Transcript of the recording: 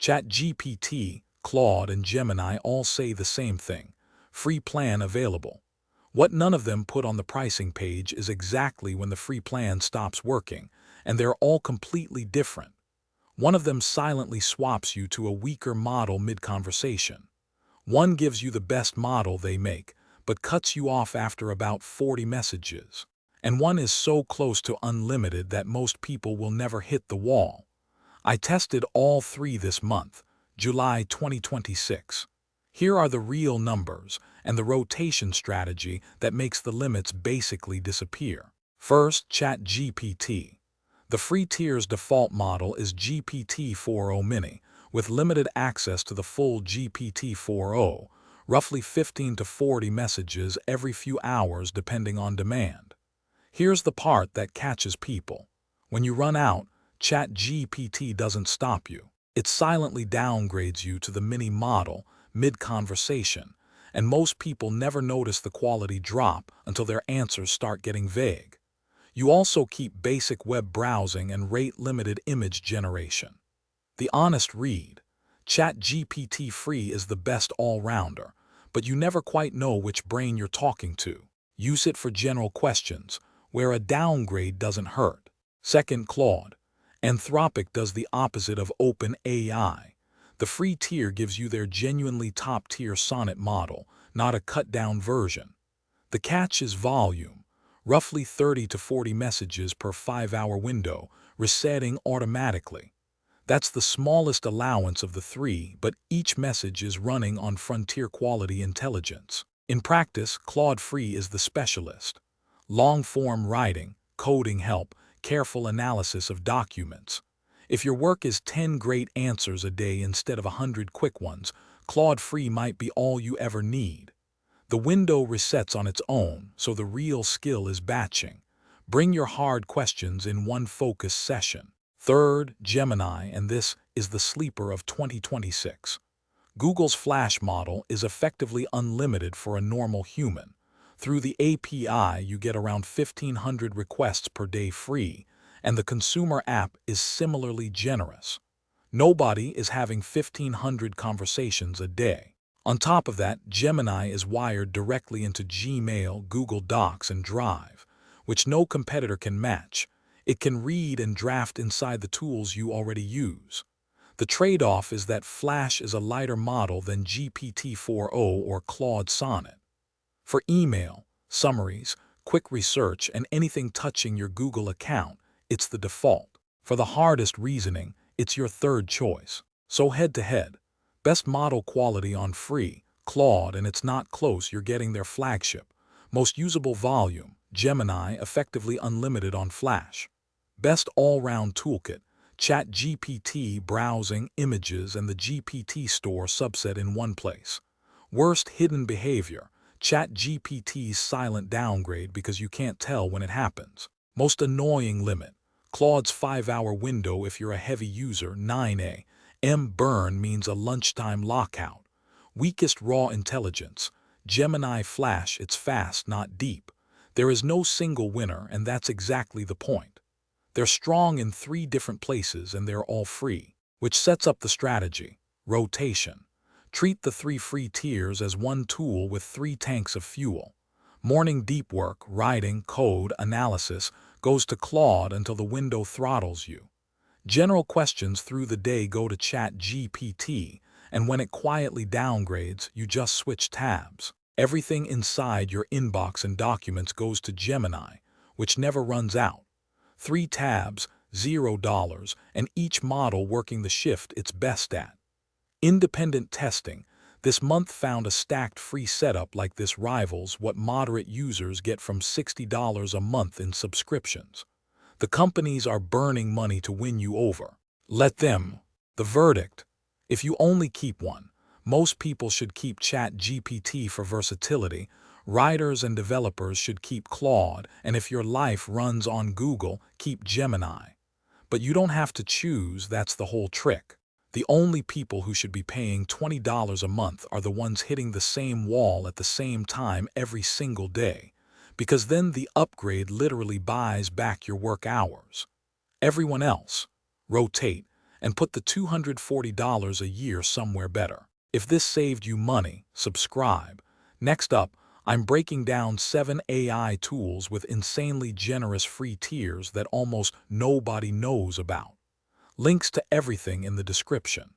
ChatGPT, Claude, and Gemini all say the same thing: free plan available. What none of them put on the pricing page is exactly when the free plan stops working, and they're all completely different. One of them silently swaps you to a weaker model mid-conversation. One gives you the best model they make, but cuts you off after about 40 messages. And one is so close to unlimited that most people will never hit the wall. I tested all three this month, July 2026. Here are the real numbers and the rotation strategy that makes the limits basically disappear. First, ChatGPT. The free tier's default model is GPT-4o Mini, with limited access to the full GPT-4o, roughly 15 to 40 messages every few hours depending on demand. Here's the part that catches people. When you run out, ChatGPT doesn't stop you. It silently downgrades you to the mini model mid-conversation, and most people never notice the quality drop until their answers start getting vague. You also keep basic web browsing and rate-limited image generation. The honest read: ChatGPT Free is the best all-rounder, but you never quite know which brain you're talking to. Use it for general questions, where a downgrade doesn't hurt. Second, Claude. Anthropic does the opposite of OpenAI. The free tier gives you their genuinely top-tier sonnet model, not a cut-down version. The catch is volume. Roughly 30 to 40 messages per 5-hour window, resetting automatically. That's the smallest allowance of the three, but each message is running on frontier-quality intelligence. In practice, Claude Free is the specialist. Long-form writing, coding help, careful analysis of documents. If your work is 10 great answers a day instead of 100 quick ones, Claude Free might be all you ever need. The window resets on its own, so the real skill is batching. Bring your hard questions in one focused session. Third, Gemini, and this is the sleeper of 2026. Google's Flash model is effectively unlimited for a normal human. Through the API, you get around 1,500 requests per day free, and the consumer app is similarly generous. Nobody is having 1,500 conversations a day. On top of that, Gemini is wired directly into Gmail, Google Docs, and Drive, which no competitor can match. It can read and draft inside the tools you already use. The trade-off is that Flash is a lighter model than GPT-4o or Claude Sonnet. For email, summaries, quick research, and anything touching your Google account, it's the default. For the hardest reasoning, it's your third choice. So head-to-head. Best model quality on Free, Claude, and it's not close, you're getting their flagship. Most usable volume, Gemini, effectively unlimited on Flash. Best all-round toolkit, ChatGPT, browsing, images, and the GPT store subset in one place. Worst hidden behavior, ChatGPT's silent downgrade because you can't tell when it happens. Most annoying limit, Claude's 5-hour window if you're a heavy user, 9 a.m. burn means a lunchtime lockout. Weakest raw intelligence, Gemini Flash, it's fast, not deep. There is no single winner, and that's exactly the point. They're strong in 3 different places and they're all free, which sets up the strategy. Rotation. Treat the 3 free tiers as one tool with 3 tanks of fuel. Morning deep work, writing, code, analysis goes to Claude until the window throttles you. General questions through the day go to ChatGPT, and when it quietly downgrades, you just switch tabs. Everything inside your inbox and documents goes to Gemini, which never runs out. 3 tabs, $0, and each model working the shift it's best at. Independent testing. This month found a stacked free setup like this rivals what moderate users get from $60 a month in subscriptions. The companies are burning money to win you over. Let them. The verdict: if you only keep one, most people should keep ChatGPT for versatility, writers and developers should keep Claude, and if your life runs on Google, keep Gemini. But you don't have to choose, that's the whole trick. The only people who should be paying $20 a month are the ones hitting the same wall at the same time every single day, because then the upgrade literally buys back your work hours. Everyone else, rotate, and put the $240 a year somewhere better. If this saved you money, subscribe. Next up, I'm breaking down 7 AI tools with insanely generous free tiers that almost nobody knows about. Links to everything in the description.